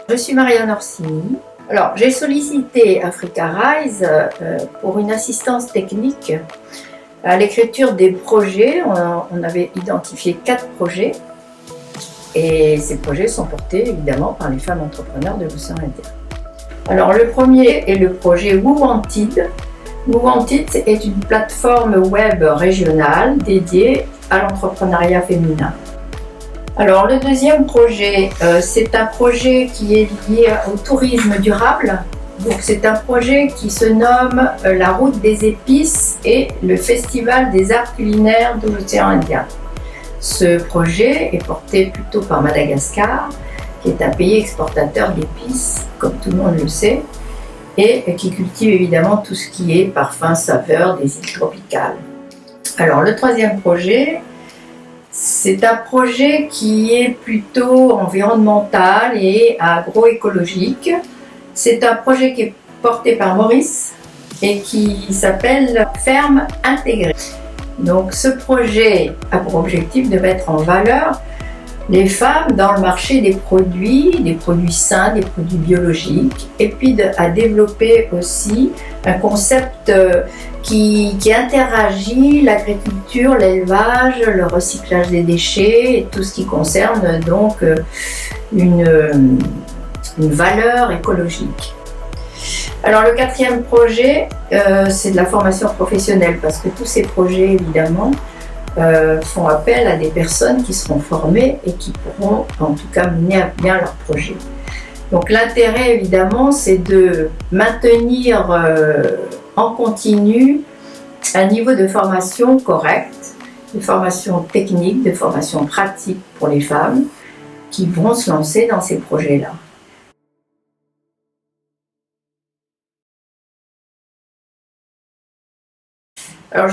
Je suis Marianne Orsini. Alors, j'ai sollicité Africa Rise pour une assistance technique à l'écriture des projets. On avait identifié 4 projets et ces projets sont portés évidemment par les femmes entrepreneurs de l'océan Indien. Alors, le premier est le projet Who Wanted. Who Wanted est une plateforme web régionale dédiée à l'entrepreneuriat féminin. Alors le deuxième projet, c'est un projet qui est lié au tourisme durable. Donc c'est un projet qui se nomme la Route des épices et le Festival des arts culinaires de l'océan Indien. Ce projet est porté plutôt par Madagascar, qui est un pays exportateur d'épices, comme tout le monde le sait, et qui cultive évidemment tout ce qui est parfum, saveur des îles tropicales. Alors le troisième projet, c'est un projet qui est plutôt environnemental et agroécologique. C'est un projet qui est porté par Maurice et qui s'appelle Ferme Intégrée. Donc ce projet a pour objectif de mettre en valeur les femmes dans le marché des produits sains, des produits biologiques, et puis à développer aussi un concept qui interagit l'agriculture, l'élevage, le recyclage des déchets et tout ce qui concerne donc une valeur écologique. Alors le quatrième projet, c'est de la formation professionnelle, parce que tous ces projets évidemment font appel à des personnes qui seront formées et qui pourront en tout cas mener à bien leur projet. Donc l'intérêt évidemment, c'est de maintenir en continu un niveau de formation correct, de formation technique, de formation pratique pour les femmes qui vont se lancer dans ces projets-là. Alors,